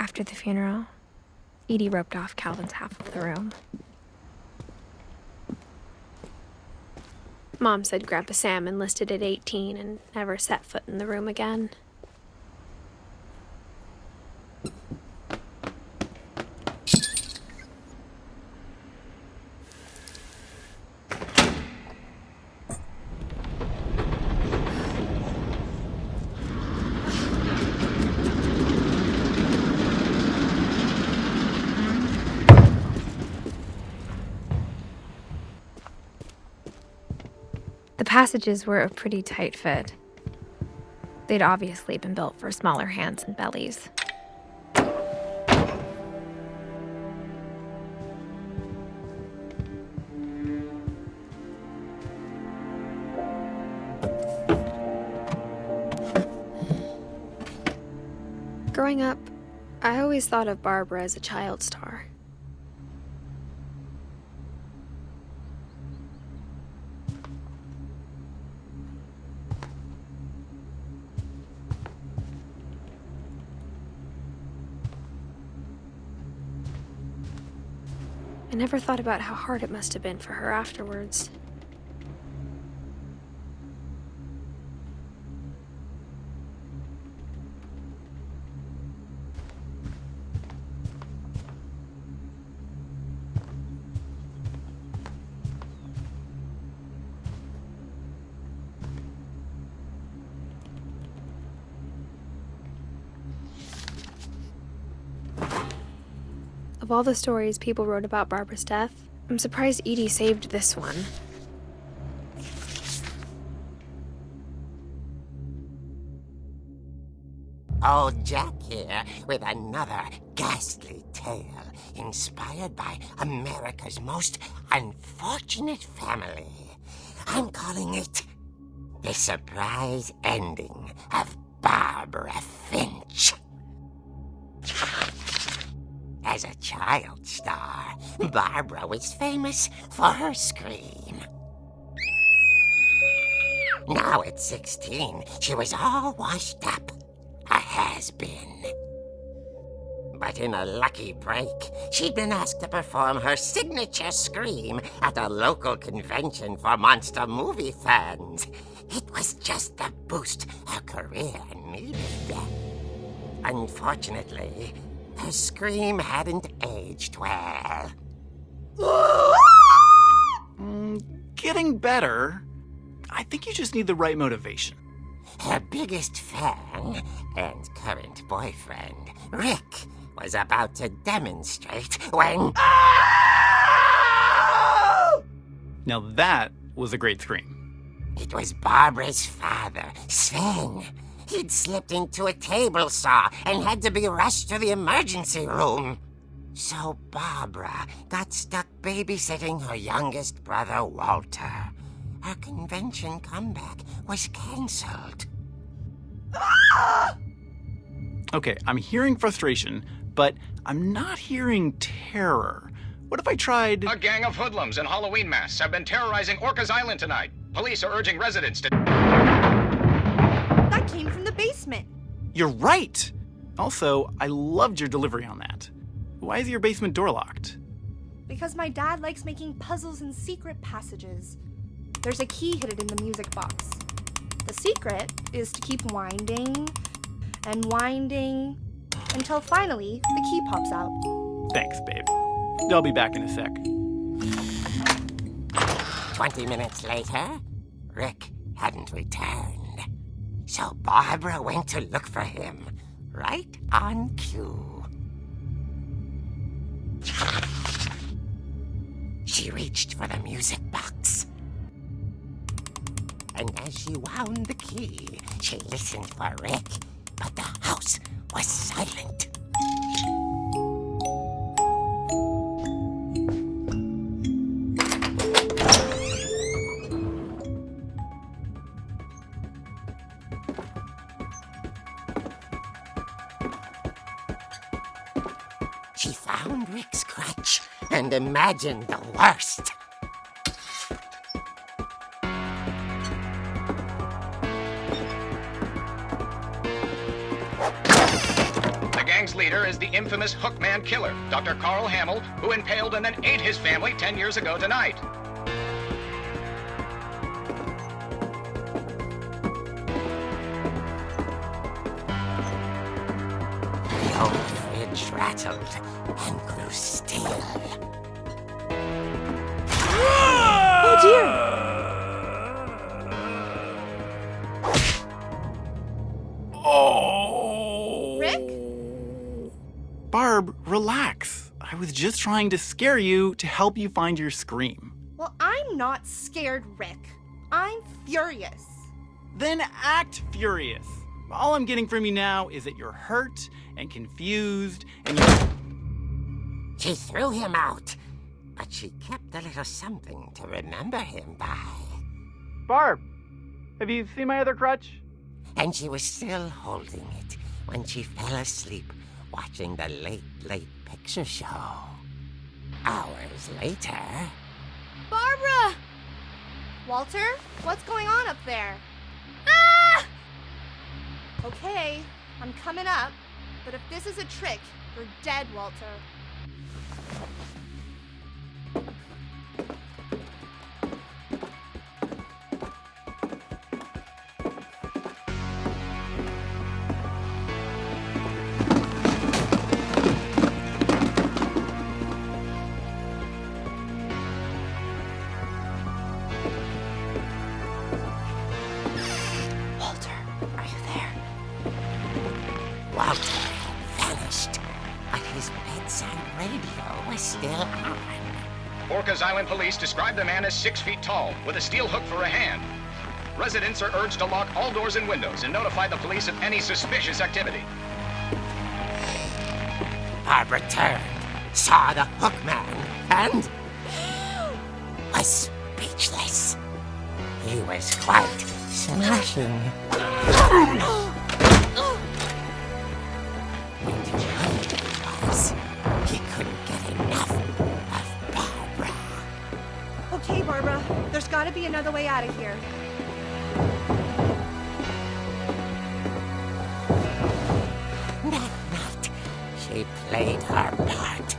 After the funeral, Edie roped off Calvin's half of the room. Mom said Grandpa Sam enlisted at 18 and never set foot in the room again. The passages were a pretty tight fit. They'd obviously been built for smaller hands and bellies. Growing up, I always thought of Barbara as a child star. I never thought about how hard it must have been for her afterwards. Of all the stories people wrote about Barbara's death, I'm surprised Edie saved this one. Old Jack here with another ghastly tale inspired by America's most unfortunate family. I'm calling it The Surprise Ending of Barbara Finch. As a child star, Barbara was famous for her scream. Now at 16, she was all washed up. A has-been. But in a lucky break, she'd been asked to perform her signature scream at a local convention for monster movie fans. It was just the boost her career needed. Unfortunately, her scream hadn't aged well. Getting better. I think you just need the right motivation. Her biggest fan and current boyfriend, Rick, was about to demonstrate when... Now that was a great scream. It was Barbara's father, Sven. He'd slipped into a table saw and had to be rushed to the emergency room. So Barbara got stuck babysitting her youngest brother, Walter. Her convention comeback was cancelled. Okay, I'm hearing frustration, but I'm not hearing terror. What if I tried... A gang of hoodlums in Halloween masks have been terrorizing Orcas Island tonight. Police are urging residents to... That came from the basement. You're right! Also, I loved your delivery on that. Why is your basement door locked? Because my dad likes making puzzles and secret passages. There's a key hidden in the music box. The secret is to keep winding and winding until finally the key pops out. Thanks, babe. I'll be back in a sec. 20 minutes later, Rick hadn't returned. So Barbara went to look for him, right on cue. She reached for the music box. And as she wound the key, she listened for Rick, but the house was silent. She found Rick's crutch and imagined the worst. leader is the infamous Hookman killer, Dr. Carl Hamill, who impaled and then ate his family 10 years ago tonight. The old fridge rattled and grew still. Oh dear! Oh! Rick? Barb, relax. I was just trying to scare you to help you find your scream. Well, I'm not scared, Rick. I'm furious. Then act furious. All I'm getting from you now is that you're hurt and confused and She threw him out, but she kept a little something to remember him by. Barb, have you seen my other crutch? And she was still holding it when she fell asleep watching the Late Late Picture Show. Hours later... Barbara! Walter, what's going on up there? Ah! Okay, I'm coming up, but if this is a trick, you're dead, Walter. Walter, are you there? Walter had vanished, but his bedside radio was still on. Orcas Island police describe the man as 6 feet tall, with a steel hook for a hand. Residents are urged to lock all doors and windows and notify the police of any suspicious activity. Barbara turned, saw the Hookman, and was speechless. He was quite smashing. And he was. He couldn't get enough of Barbara. Okay, Barbara, there's gotta be another way out of here. That night, she played her part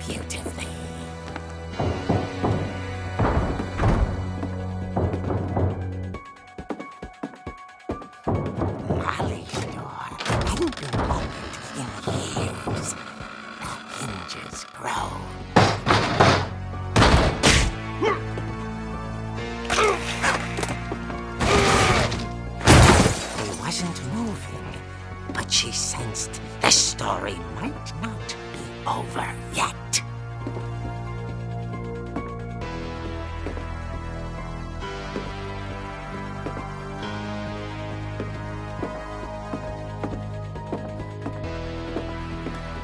beautifully. Molly's door hadn't been opened in years. The hinges groaned. He wasn't moving, but she sensed the story might not be over yet.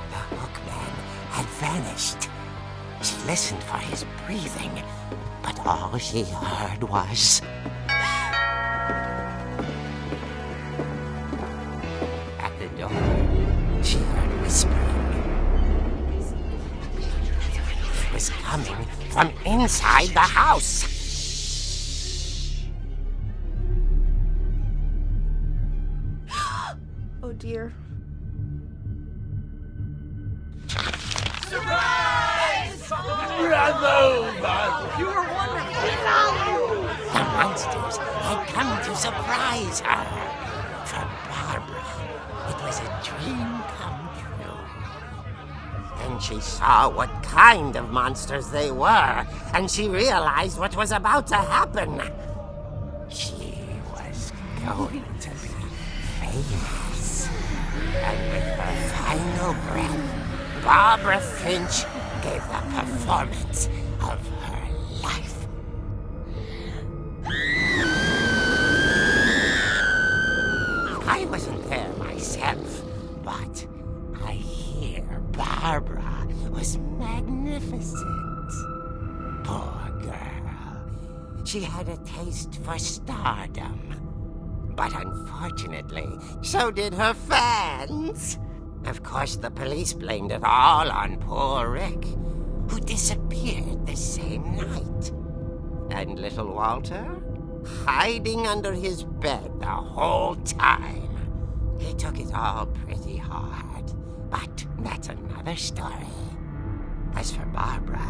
The Hookman had vanished. She listened for his breathing, but all she heard was... At the door, she heard whispering. It was coming from inside the house. Oh dear. The monsters had come to surprise her. For Barbara, it was a dream come true. Then she saw what kind of monsters they were, and she realized what was about to happen. She was going to be famous. And with her final breath, Barbara Finch gave the performance of her life. I wasn't there myself, but I hear Barbara was magnificent. Poor girl. She had a taste for stardom. But unfortunately, so did her fans. Of course, the police blamed it all on poor Rick, who disappeared the same night. And little Walter? Hiding under his bed the whole time. He took it all pretty hard, But that's another story. As for Barbara,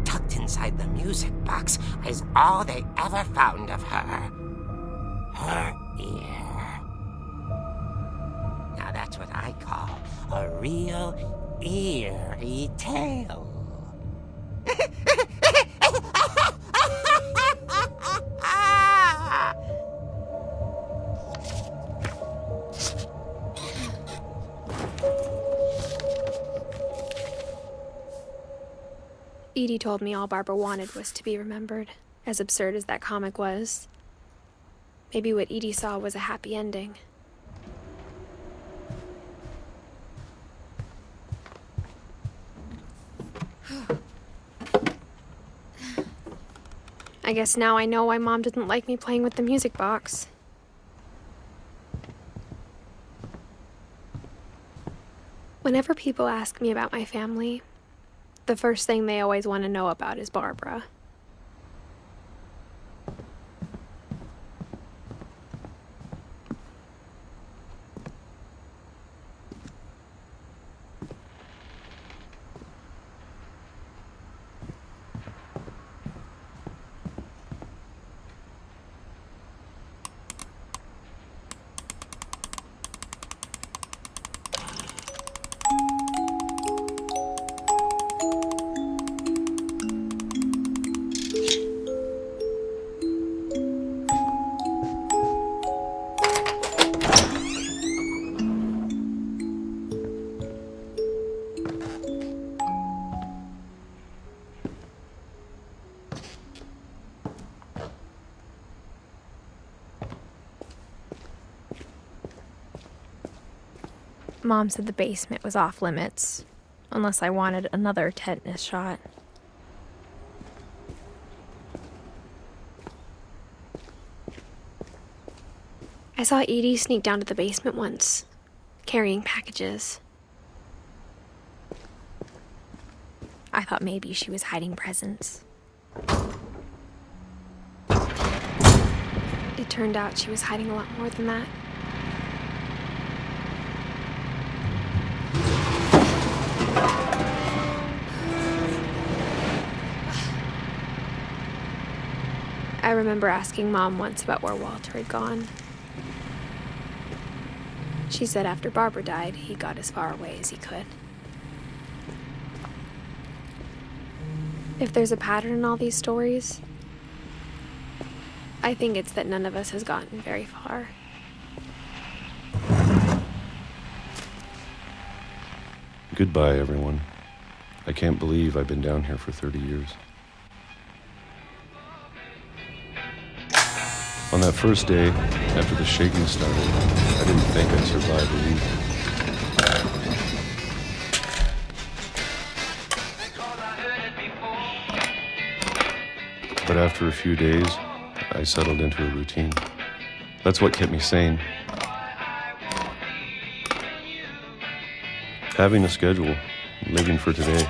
tucked inside the music box is all they ever found of her. Her ear. Now that's what I call a real eerie tale. Edie told me all Barbara wanted was to be remembered, as absurd as that comic was. Maybe what Edie saw was a happy ending. I guess now I know why Mom didn't like me playing with the music box. Whenever people ask me about my family, the first thing they always want to know about is Barbara. Mom said the basement was off limits, unless I wanted another tetanus shot. I saw Edie sneak down to the basement once, carrying packages. I thought maybe she was hiding presents. It turned out she was hiding a lot more than that. I remember asking Mom once about where Walter had gone. She said after Barbara died, he got as far away as he could. If there's a pattern in all these stories, I think it's that none of us has gotten very far. Goodbye, everyone. I can't believe I've been down here for 30 years. On that first day, after the shaking started, I didn't think I'd survive a week. But after a few days, I settled into a routine. That's what kept me sane. Having a schedule, living for today.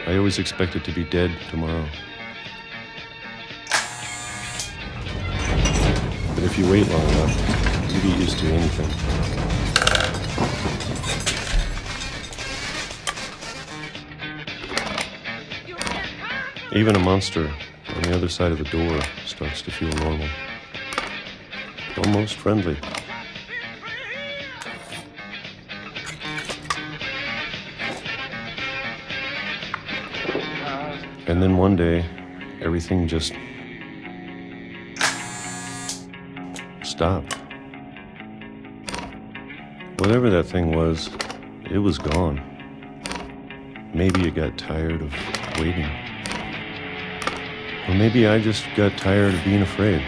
I always expected to be dead tomorrow. But if you wait long enough, you get used to anything. Even a monster on the other side of the door starts to feel normal. Almost friendly. And then one day, everything just stopped. Whatever that thing was, it was gone. Maybe it got tired of waiting. Or maybe I just got tired of being afraid.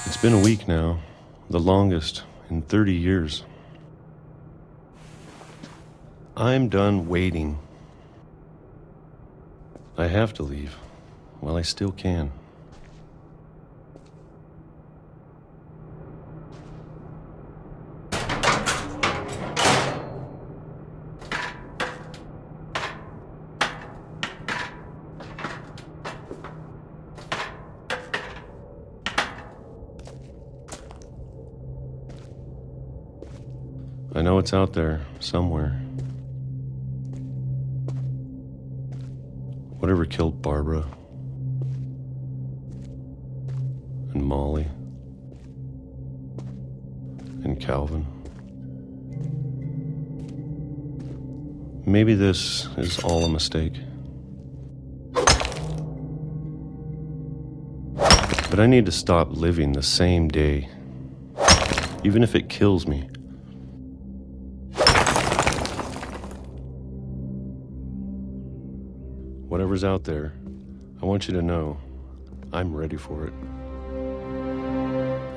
It's been a week now, the longest in 30 years. I'm done waiting. I have to leave while I still can. I know it's out there, somewhere. Whatever killed Barbara and Molly and Calvin. Maybe this is all a mistake. But I need to stop living the same day, even if it kills me. Whatever's out there, I want you to know I'm ready for it.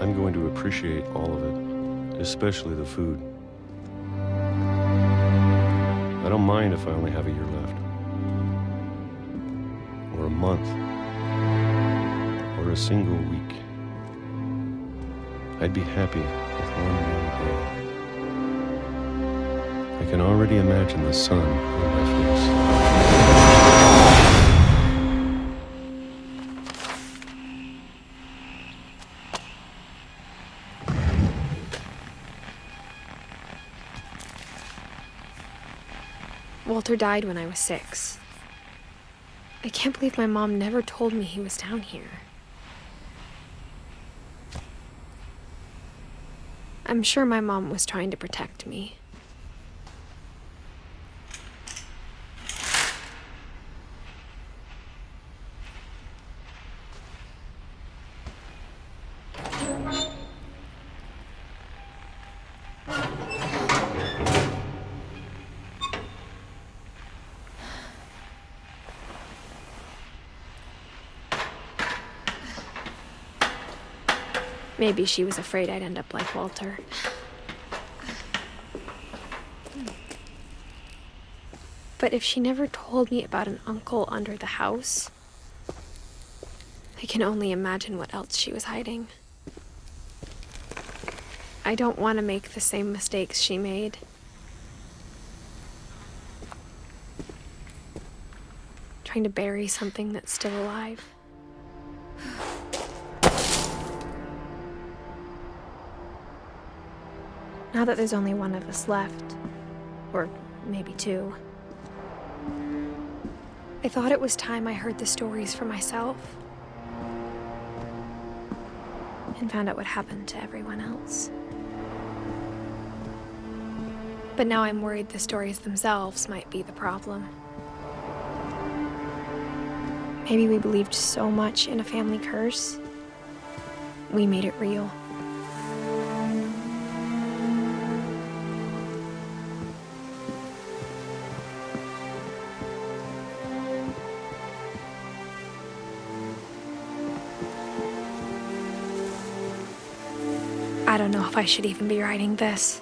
I'm going to appreciate all of it, especially the food. I don't mind if I only have a year left, or a month, or a single week. I'd be happy with one more day. I can already imagine the sun on my face. Walter died when I was 6. I can't believe my mom never told me he was down here. I'm sure my mom was trying to protect me. Maybe she was afraid I'd end up like Walter. But if she never told me about an uncle under the house, I can only imagine what else she was hiding. I don't want to make the same mistakes she made. Trying to bury something that's still alive. Now that there's only one of us left, or maybe 2, I thought it was time I heard the stories for myself and found out what happened to everyone else. But now I'm worried the stories themselves might be the problem. Maybe we believed so much in a family curse, we made it real. I don't know if I should even be writing this.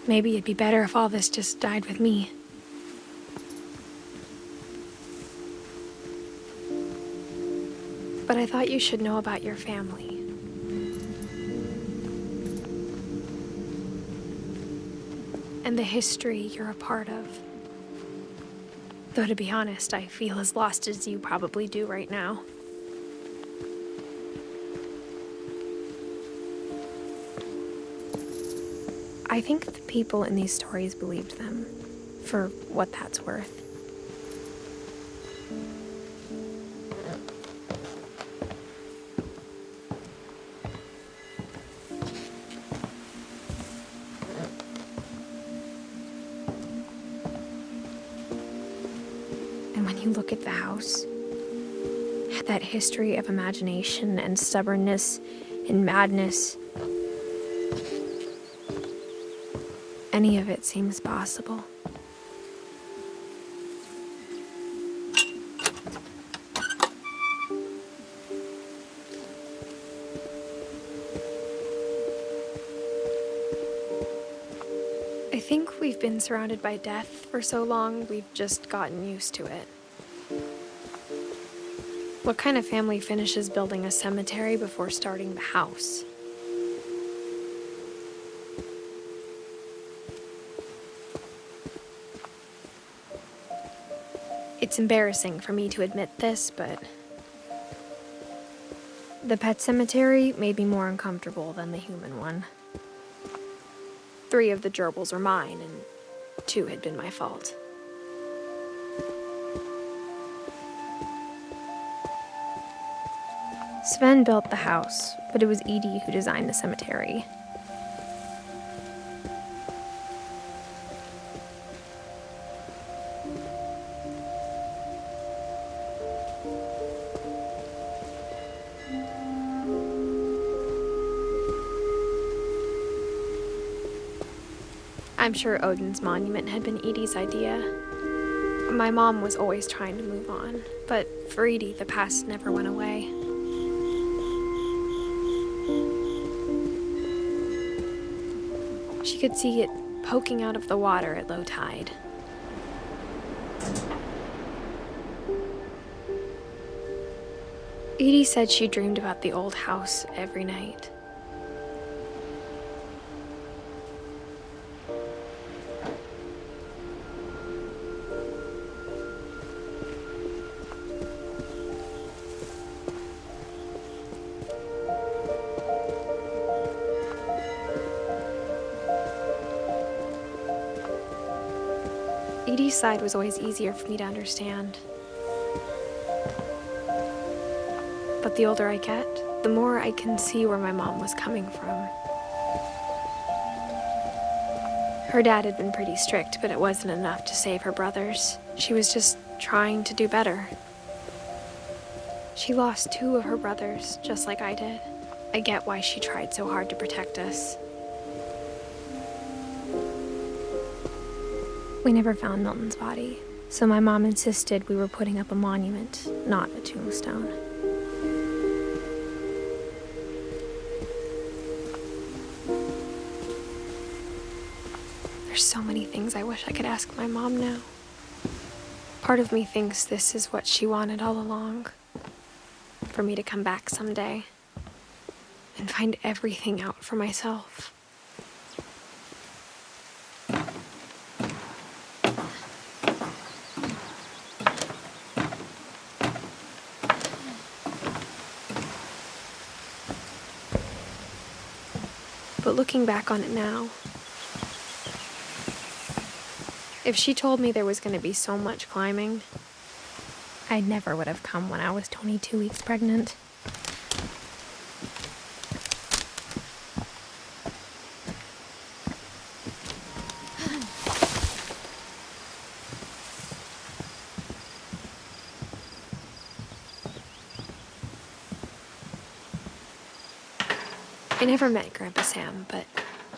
Maybe it'd be better if all this just died with me. But I thought you should know about your family. And the history you're a part of. Though to be honest, I feel as lost as you probably do right now. I think the people in these stories believed them, for what that's worth. And when you look at the house, that history of imagination and stubbornness and madness, any of it seems possible. I think we've been surrounded by death for so long, we've just gotten used to it. What kind of family finishes building a cemetery before starting the house? It's embarrassing for me to admit this, but The pet cemetery made me more uncomfortable than the human one. 3 of the gerbils were mine, and 2 had been my fault. Sven built the house, but it was Edie who designed the cemetery. I'm sure Odin's monument had been Edie's idea. My mom was always trying to move on, but for Edie, the past never went away. She could see it poking out of the water at low tide. Edie said she dreamed about the old house every night. Edie's side was always easier for me to understand. But the older I get, the more I can see where my mom was coming from. Her dad had been pretty strict, but it wasn't enough to save her brothers. She was just trying to do better. She lost 2 of her brothers, just like I did. I get why she tried so hard to protect us. We never found Milton's body, so my mom insisted we were putting up a monument, not a tombstone. There's so many things I wish I could ask my mom now. Part of me thinks this is what she wanted all along. For me to come back someday and find everything out for myself. But looking back on it now, if she told me there was going to be so much climbing, I never would have come when I was 22 weeks pregnant. I never met Grandpa Sam, but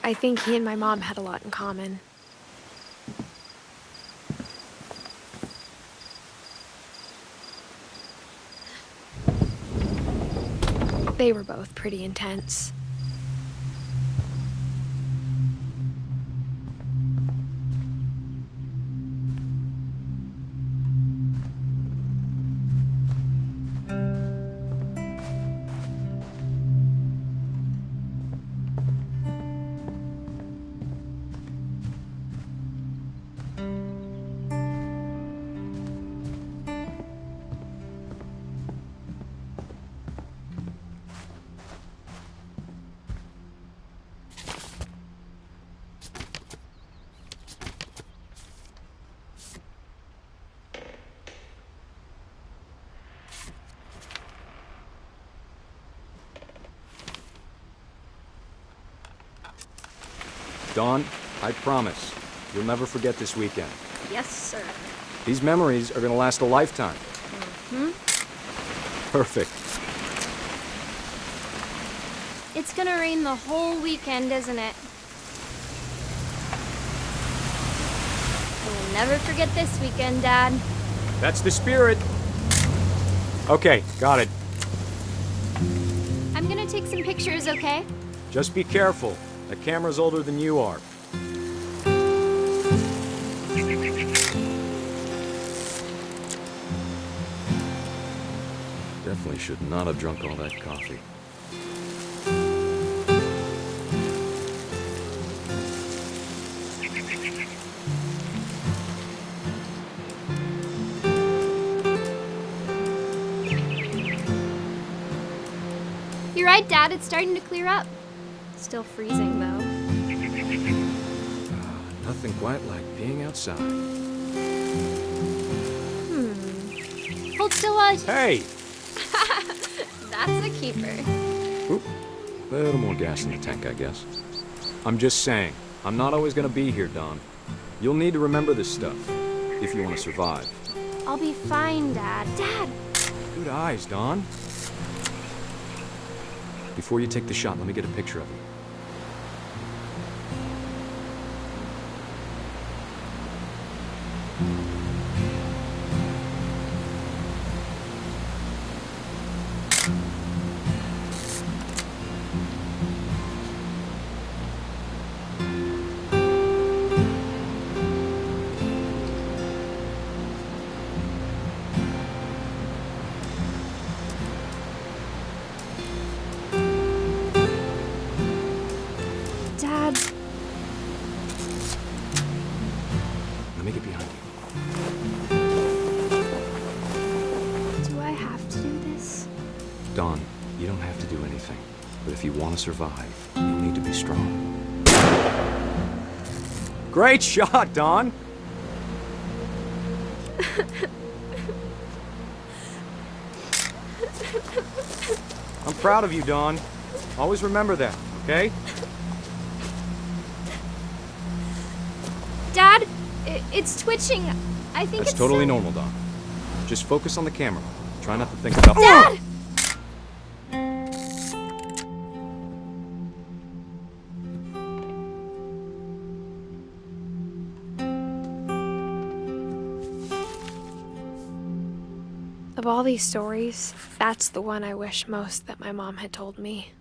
I think he and my mom had a lot in common. They were both pretty intense. Dawn, I promise, you'll never forget this weekend. Yes, sir. These memories are gonna last a lifetime. Perfect. It's gonna rain the whole weekend, isn't it? We'll never forget this weekend, Dad. That's the spirit. Okay, got it. I'm gonna take some pictures, okay? Just be careful. The camera's older than you are. Definitely should not have drunk all that coffee. You're right, Dad. It's starting to clear up. Still freezing, though. Nothing quite like being outside. Hold still while I... Hey! That's a keeper. Oop. Little more gas in the tank, I guess. I'm just saying, I'm not always gonna be here, Dawn. You'll need to remember this stuff, if you want to survive. I'll be fine, Dad. Dad! Good eyes, Dawn. Before you take the shot, let me get a picture of you. Dad. Let me get behind you. Do I have to do this? Dawn, you don't have to do anything. But if you want to survive, you need to be strong. Great shot, Dawn! I'm proud of you, Dawn. Always remember that, okay? Dad, it's twitching. I think That's it's totally normal, Dawn. Just focus on the camera. Try not to think about... Dad! Of all these stories, that's the one I wish most that my mom had told me.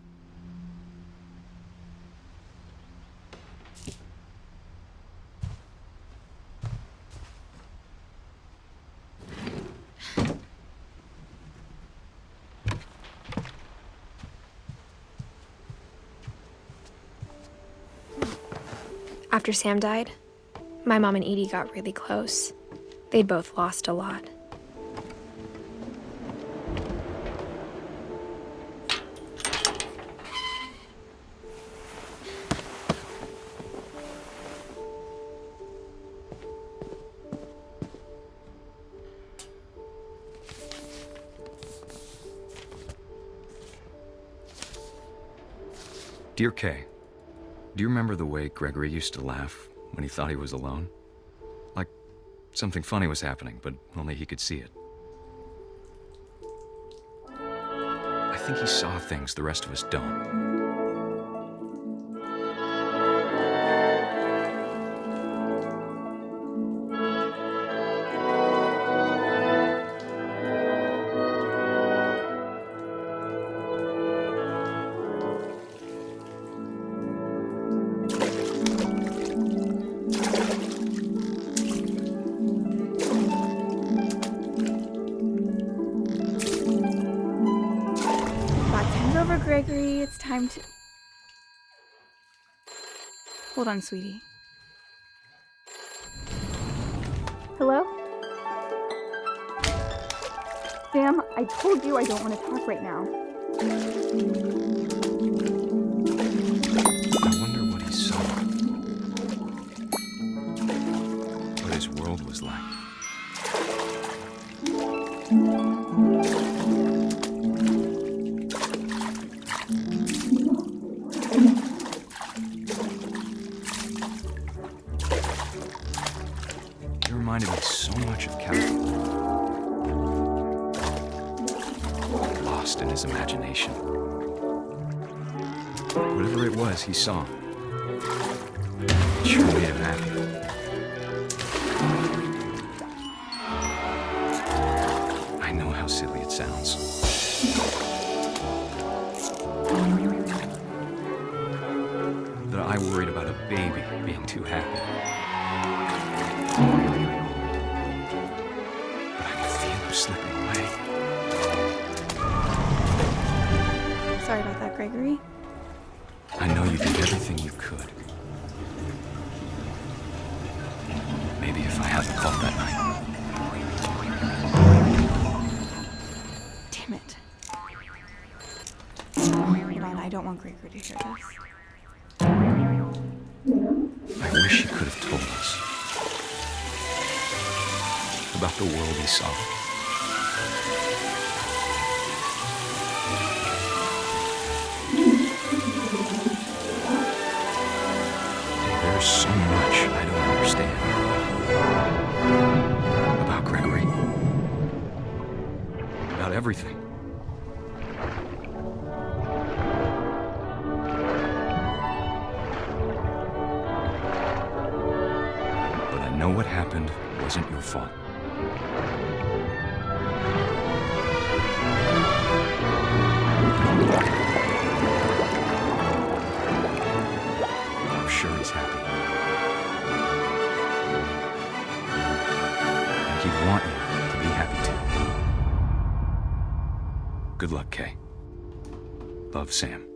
After Sam died, my mom and Edie got really close. They'd both lost a lot. Dear Kay, do you remember the way Gregory used to laugh when he thought he was alone? Like something funny was happening, but only he could see it. I think he saw things the rest of us don't. Over, Gregory. It's time to... Hold on, sweetie. Hello? Sam, I told you I don't want to talk right now. I wonder what he saw. What his world was like. Reminded me so much of Calvin. Lost in his imagination. Whatever it was he saw, it sure made him happy. I know how silly it sounds. That I worried about a baby being too happy. Slipping away. Sorry about that, Gregory. I know you did everything you could. Maybe if I hadn't called that night. Damn it. I don't want Gregory to hear this. I wish he could have told us about the world he saw. There's so much I don't understand about Gregory. About everything. But I know what happened wasn't your fault. I'm sure he's happy. And he'd want you to be happy too. Good luck, Kay. Love, Sam.